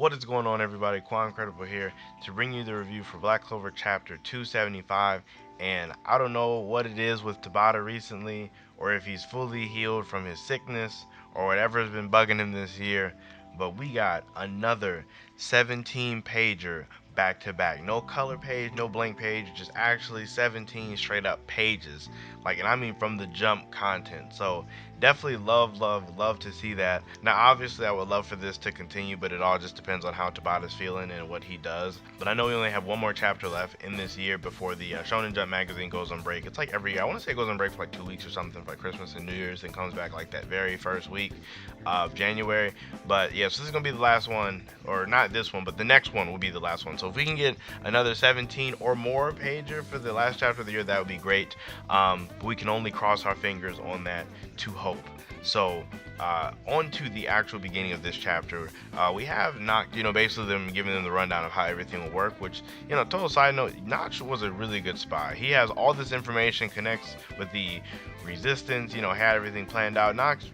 What is going on, everybody? Quancredible here to bring you the review for Black Clover Chapter 275. And I don't know what it is with Tabata recently, or if he's fully healed from his sickness, or whatever has been bugging him this year, but we got another 17 pager back to back. No color page, no blank page, just actually 17 straight up pages. And I mean from the jump content. So definitely love to see that. Now obviously I would love for this to continue, but it all just depends on how Tabata's feeling and what he does. But I know we only have one more chapter left in this year before the Shonen Jump magazine goes on break. It's like every year. I want to say it goes on break for like 2 weeks or something for like Christmas and New Year's, and comes back like that very first week of January. But yeah, so this is gonna be the last one, or not this one, but the next one will be the last one. So if we can get another 17 or more pager for the last chapter of the year, that would be great. But we can only cross our fingers on that to hope. So on to the actual beginning of this chapter. We have Notch, basically them giving them the rundown of how everything will work, which, total side note, Notch was a really good spy. He has all this information, connects with the resistance, had everything planned out. Notch,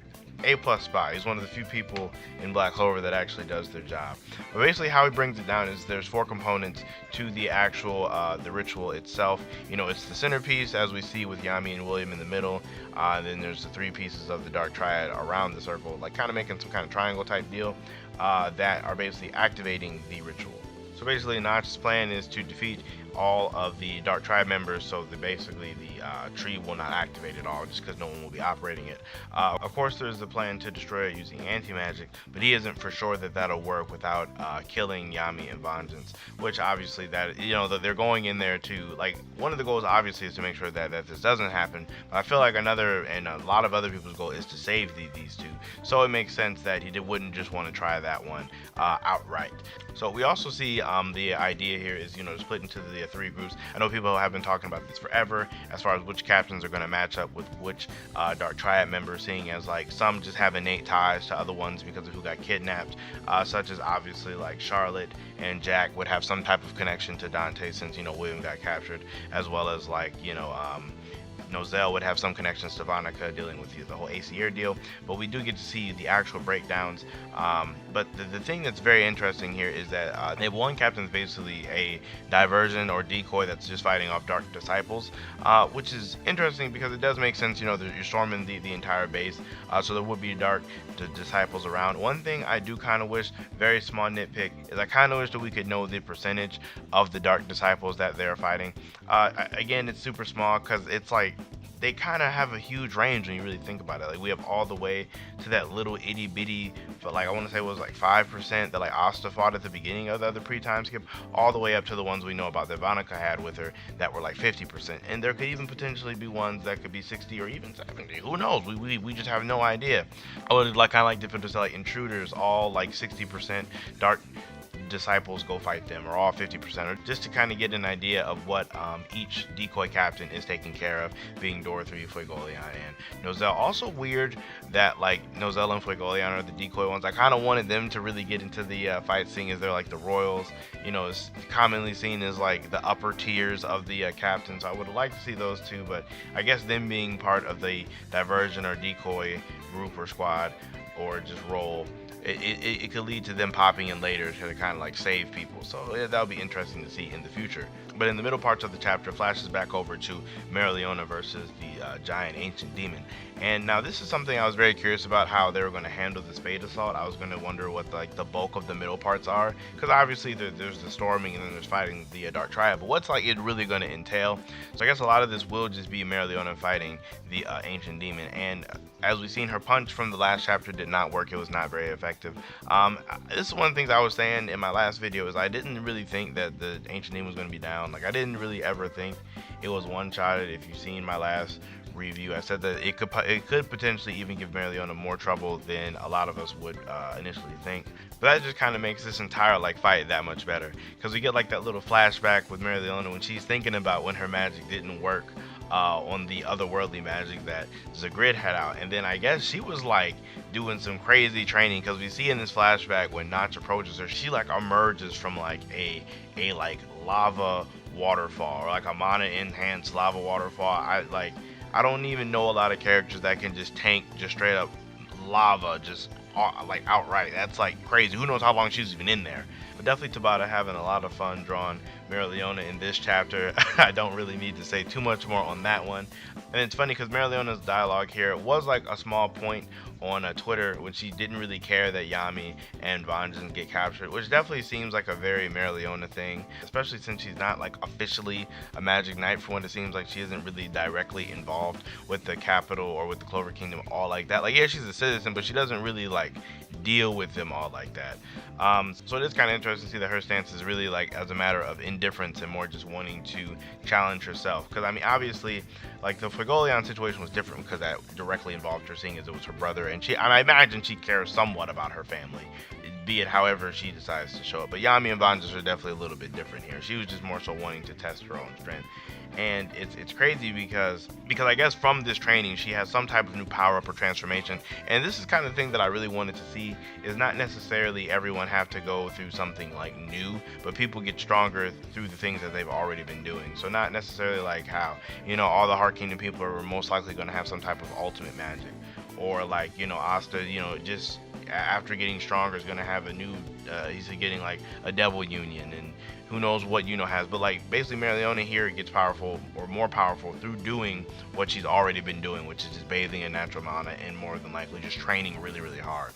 A+ spy. He's one of the few people in Black Clover that actually does their job. But basically how he brings it down is there's 4 components to the actual the ritual itself. It's the centerpiece, as we see with Yami and William in the middle. Then there's the 3 pieces of the dark triad around the circle, like kind of making some kind of triangle type deal, that are basically activating the ritual. So basically Notch's plan is to defeat all of the Dark Triad members, so that basically the tree will not activate at all, just because no one will be operating it. Of course, there's the plan to destroy it using anti-magic, but he isn't for sure that that'll work without killing Yami and Vengeance, which obviously that they're going in there to, one of the goals obviously is to make sure that this doesn't happen. But I feel like another and a lot of other people's goal is to save these two, so it makes sense that he wouldn't just want to try that one outright. So we also see the idea here is to split into the 3 groups. I know people have been talking about this forever as far as which captains are going to match up with which Dark Triad members, seeing as some just have innate ties to other ones because of who got kidnapped, such as obviously Charlotte and Jack would have some type of connection to Dante since William got captured, as well as Nozel would have some connections to Vanica, dealing with the whole ACR deal. But we do get to see the actual breakdowns. But the thing that's very interesting here is that they have one captain that's basically a diversion or decoy that's just fighting off Dark Disciples, which is interesting because it does make sense. You're storming the entire base, so there would be Dark Disciples around. One thing I do kind of wish, very small nitpick, is I kind of wish that we could know the percentage of the Dark Disciples that they're fighting. Again, it's super small because it's they kind of have a huge range when you really think about it. We have all the way to that little itty bitty, but I want to say it was 5% that Asta fought at the beginning of the other pre-time skip, all the way up to the ones we know about that Vanica had with her that were 50%. And there could even potentially be ones that could be 60 or even 70. Who knows? We just have no idea. I would kind of like different to intruders, all 60% Dark Disciples go fight them, or all 50%, or just to kind of get an idea of what each decoy captain is taking care of, being Dorothy, Fuegoleon, and Nozel. Also weird that Nozel and Fuegoleon are the decoy ones. I kind of wanted them to really get into the fight, seeing as they're the royals. It's commonly seen as the upper tiers of the captains. So I would have liked to see those two, but I guess them being part of the diversion or decoy group or squad, or just role, it could lead to them popping in later to kind of save people. So yeah, that'll be interesting to see in the future. But in the middle parts of the chapter, flashes back over to Mereoleona versus the giant ancient demon. And now this is something I was very curious about, how they were going to handle the Spade Assault. I was going to wonder what the bulk of the middle parts are, because obviously there's the storming and then there's fighting the Dark Triad, but what's it really going to entail? So I guess a lot of this will just be Mereoleona fighting the ancient demon. And as we've seen, her punch from the last chapter did not work. It was not very effective. This is one of the things I was saying in my last video, is I didn't really think that the ancient demon was going to be down. I didn't really ever think it was one-shotted. If you've seen my last review, I said that it could potentially even give Mereoleona more trouble than a lot of us would initially think. But that just kind of makes this entire fight that much better, because we get that little flashback with Mereoleona when she's thinking about when her magic didn't work on the otherworldly magic that Zagrid had out. And then I guess she was doing some crazy training, because we see in this flashback when Notch approaches her, she emerges from a lava waterfall, or a mana enhanced lava waterfall. I don't even know a lot of characters that can just tank just straight up lava just like outright. That's like crazy. Who knows how long she's even in there? But definitely Tabata having a lot of fun drawing Mereoleona in this chapter. I don't really need to say too much more on that one. And it's funny because Mereoleona's dialogue here was like a small point on Twitter when she didn't really care that Yami and Vangeance get captured, which definitely seems like a very Mereoleona thing, especially since she's not like officially a Magic Knight. For when it seems like she isn't really directly involved with the capital or with the Clover Kingdom all like that. Like, yeah, she's a citizen, but she doesn't really like deal with them all like that. So it is kind of interesting to see that her stance is really like as a matter of indifference and more just wanting to challenge herself. Because I mean, obviously, like the Fuegoleon situation was different because that directly involved her, seeing as it was her brother, and I imagine she cares somewhat about her family, be it however she decides to show it. But Yami and Vangeance are definitely a little bit different here. She was just more so wanting to test her own strength. And it's crazy because I guess from this training she has some type of new power up or transformation. And this is kind of the thing that I really wanted to see, is not necessarily everyone have to go through something like new, but people get stronger through the things that they've already been doing. So not necessarily like how, you know, all the Heart Kingdom people are most likely going to have some type of ultimate magic, or like, you know, Asta, you know, just after getting stronger is going to have a new he's getting like a devil union, and who knows what Yuno has. But like basically Mereoleona here gets powerful or more powerful through doing what she's already been doing, which is just bathing in natural mana and more than likely just training really, really hard.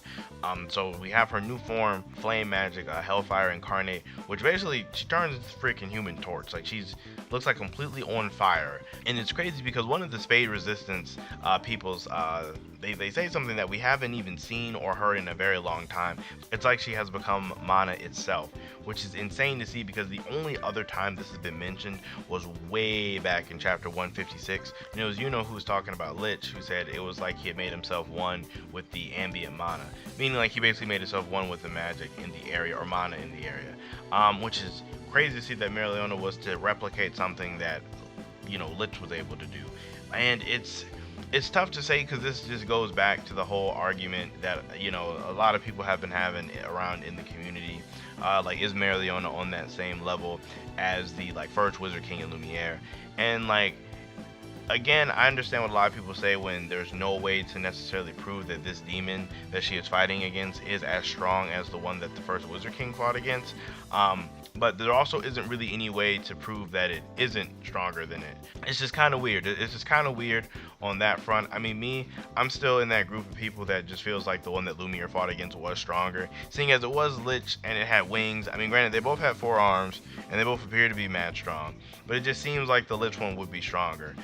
So we have her new form, Flame Magic, Hellfire Incarnate, which basically she turns into freaking Human Torch. Like she's looks like completely on fire. And it's crazy because one of the Spade Resistance people's they say something that we haven't even seen or heard in a very long time. It's like she has become mana itself, which is insane to see because the only other time this has been mentioned was way back in chapter 156. And it was Yuno who was talking about Lich, who said it was like he had made himself one with the ambient mana, meaning like he basically made himself one with the magic in the area or mana in the area, which is crazy to see that Mereoleona was to replicate something that, you know, Lich was able to do. And it's tough to say because this just goes back to the whole argument that, you know, a lot of people have been having around in the community. Like, is Mereoleona on that same level as the like first Wizard King in Lumiere? And like, again, I understand what a lot of people say when there's no way to necessarily prove that this demon that she is fighting against is as strong as the one that the first Wizard King fought against. But there also isn't really any way to prove that it isn't stronger than it. It's just kind of weird. It's just kind of weird on that front. I mean, I'm still in that group of people that just feels like the one that Lumiere fought against was stronger, seeing as it was Lich and it had wings. I mean, granted, they both had 4 arms and they both appear to be mad strong, but it just seems like the Lich one would be stronger,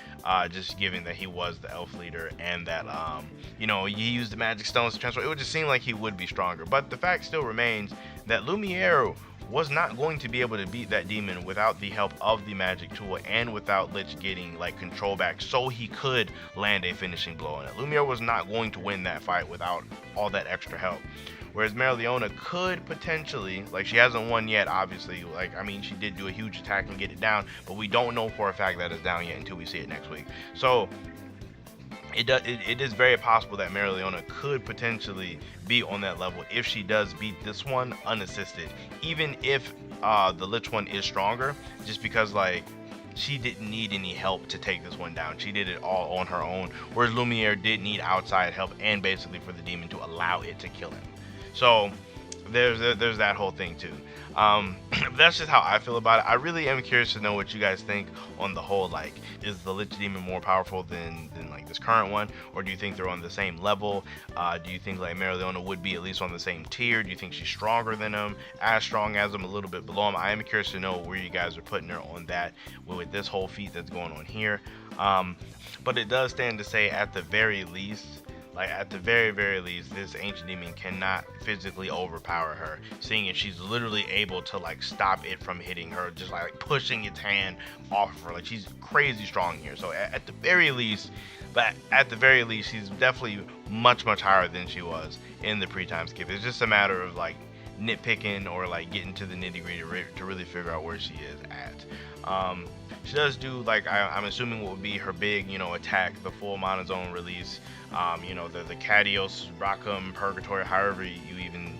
just given that he was the elf leader and that, you know, he used the magic stones to transform. It would just seem like he would be stronger. But the fact still remains that Lumiere was not going to be able to beat that demon without the help of the magic tool and without Lich getting like control back so he could land a finishing blow on it. Lumiere was not going to win that fight without all that extra help. Whereas Mereoleona could potentially, like, she hasn't won yet, obviously. Like, I mean, she did do a huge attack and get it down, but we don't know for a fact that it's down yet until we see it next week. So it is very possible that Mereoleona could potentially be on that level if she does beat this one unassisted, even if the Lich one is stronger, just because like she didn't need any help to take this one down. She did it all on her own, whereas Lumiere did need outside help and basically for the demon to allow it to kill him. So there's that whole thing too. That's just how I feel about it. I really am curious to know what you guys think on the whole, like, is the Lich Demon more powerful than like this current one, or do you think they're on the same level? Do you think like Mereoleona would be at least on the same tier? Do you think she's stronger than him, as strong as him, a little bit below him? I am curious to know where you guys are putting her on that with this whole feat that's going on here. But it does stand to say, at the very least, this ancient demon cannot physically overpower her, seeing as she's literally able to like stop it from hitting her, just like pushing its hand off of her. Like, she's crazy strong here. So at the very least, she's definitely much higher than she was in the pre-time skip. It's just a matter of like nitpicking or like getting to the nitty-gritty to really figure out where she is at. She does do, like, I'm assuming what would be her big, you know, attack, the full mana zone release, you know, the Cadios, Rackham, Purgatory, however you even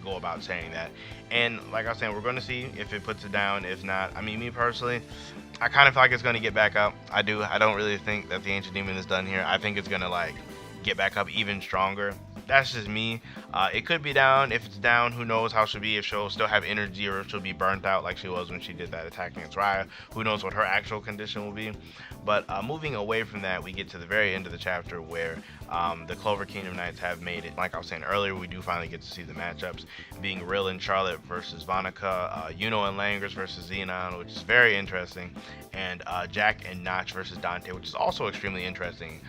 go about saying that. And like I was saying, we're going to see if it puts it down. If not, I mean, me personally, I kind of feel like it's going to get back up. I don't really think that the Ancient Demon is done here. I think it's going to like get back up even stronger. That's just me. It could be down. If it's down, who knows how she'll be, if she'll still have energy or if she'll be burnt out like she was when she did that attack against Raya. Who knows what her actual condition will be. But moving away from that, we get to the very end of the chapter where the Clover Kingdom Knights have made it. Like I was saying earlier, we do finally get to see the matchups, being Rill and Charlotte versus Vanica, Yuno and Langris versus Xenon, which is very interesting, and Jack and Notch versus Dante, which is also extremely interesting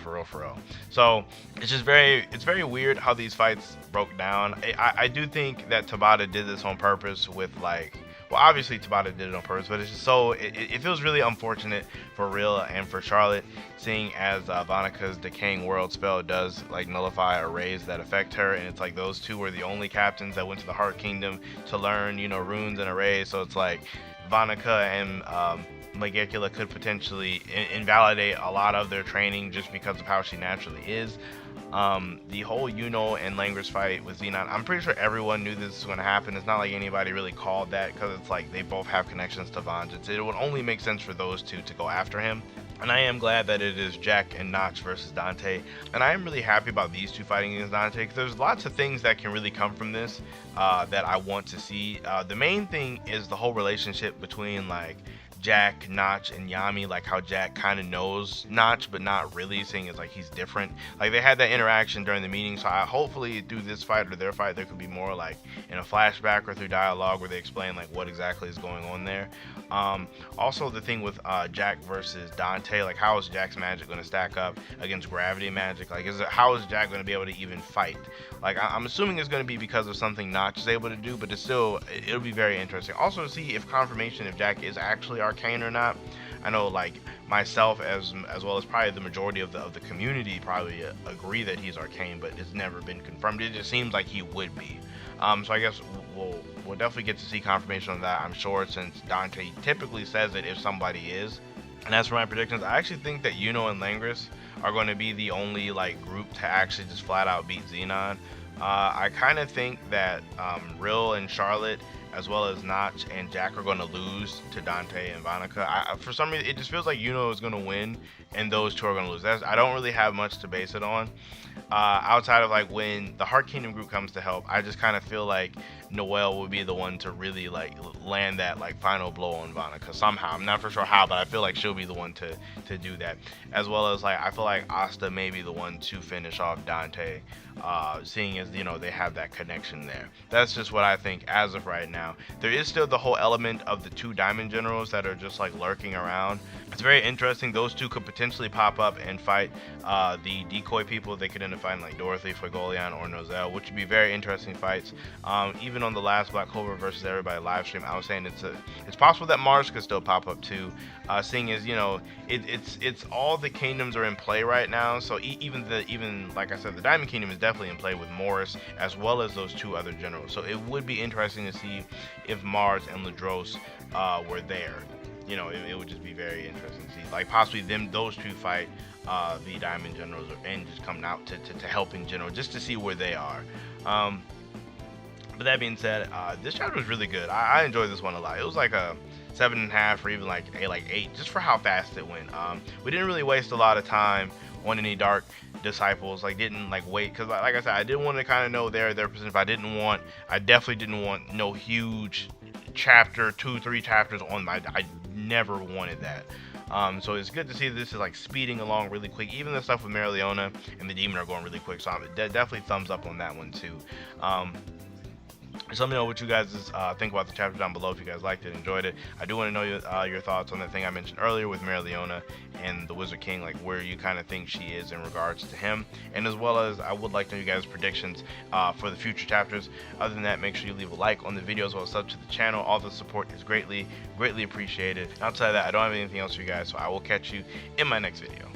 for real. So it's just very weird how these fights broke down. I do think that Tabata did this on purpose with like, well, obviously Tabata did it on purpose, but it's just so it feels really unfortunate for Rill and for Charlotte, seeing as Vanica's Decaying World spell does like nullify arrays that affect her, and it's like those two were the only captains that went to the Heart Kingdom to learn, you know, runes and arrays. So it's like Vanica and Megicula could potentially invalidate a lot of their training just because of how she naturally is. The whole Yuno and Langris fight with Xenon, I'm pretty sure everyone knew this was going to happen. It's not like anybody really called that, because it's like they both have connections to Vangeance. It would only make sense for those two to go after him. And I am glad that it is Jack and Notch versus Dante. And I am really happy about these two fighting against Dante, because there's lots of things that can really come from this that I want to see. The main thing is the whole relationship between like Jack, Notch, and Yami, like how Jack kind of knows Notch, but not really, seeing as like he's different. Like they had that interaction during the meeting, so hopefully through this fight or their fight, there could be more like in a flashback or through dialogue where they explain like what exactly is going on there. Also the thing with Jack versus Dante, like how is Jack's magic going to stack up against gravity magic? Like how is Jack going to be able to even fight? Like I'm assuming it's going to be because of something Notch is able to do, but it'll be very interesting. Also to see if confirmation if Jack is actually arcane or not. I know like myself as well as probably the majority of the community probably agree that he's arcane, but it's never been confirmed. It just seems like he would be. So I guess we'll definitely get to see confirmation on that, I'm sure, since Dante typically says it if somebody is. And as for my predictions, I actually think that Yuno and Langris are going to be the only like group to actually just flat out beat Xenon. I kind of think that Rill and Charlotte, as well as Notch and Jack, are going to lose to Dante and Vanica. For some reason, it just feels like Yuno is going to win, and those two are going to lose. I don't really have much to base it on. Outside of like when the Heart Kingdom group comes to help, I just kind of feel like Noelle would be the one to really like land that like final blow on Vanica somehow. I'm not for sure how, but I feel like she'll be the one to do that. As well as like I feel like Asta may be the one to finish off Dante, seeing as, you know, they have that connection there. That's just what I think as of right now. There is still the whole element of the two Diamond Generals that are just like lurking around. It's very interesting. Those two could potentially pop up and fight the decoy people. They could end up fighting like Dorothy, Fuegoleon, or Nozel, which would be very interesting fights. Even on the last Black Clover versus Everybody live stream, I was saying it's possible that Mars could still pop up too, seeing as, you know, it's all the kingdoms are in play right now. So even like I said, the Diamond Kingdom is definitely in play with Morris as well as those two other generals. So it would be interesting to see if Mars and Ladros were there. You know, it would just be very interesting to see, like possibly those two fight the Diamond Generals and just come out to help in general, just to see where they are. But that being said, this chapter was really good. I enjoyed this one a lot. It was like a 7.5 or even like 8, just for how fast it went. We didn't really waste a lot of time on any Dark Disciples. Like didn't like wait, because like I said, I didn't want to kind of know their position. I definitely didn't want no huge chapter, 2-3 chapters on my. I never wanted that. So it's good to see this is like speeding along really quick. Even the stuff with Mereoleona and the Demon are going really quick. So definitely thumbs up on that one too. Just let me know what you guys think about the chapter down below if you guys liked it, enjoyed it. I do want to know your thoughts on that thing I mentioned earlier with Mereoleona and the Wizard King, like where you kind of think she is in regards to him, and as well as I would like to know you guys' predictions for the future chapters. Other than that, make sure you leave a like on the video as well as sub to the channel. All the support is greatly appreciated. Outside of that, I don't have anything else for you guys, so I will catch you in my next video.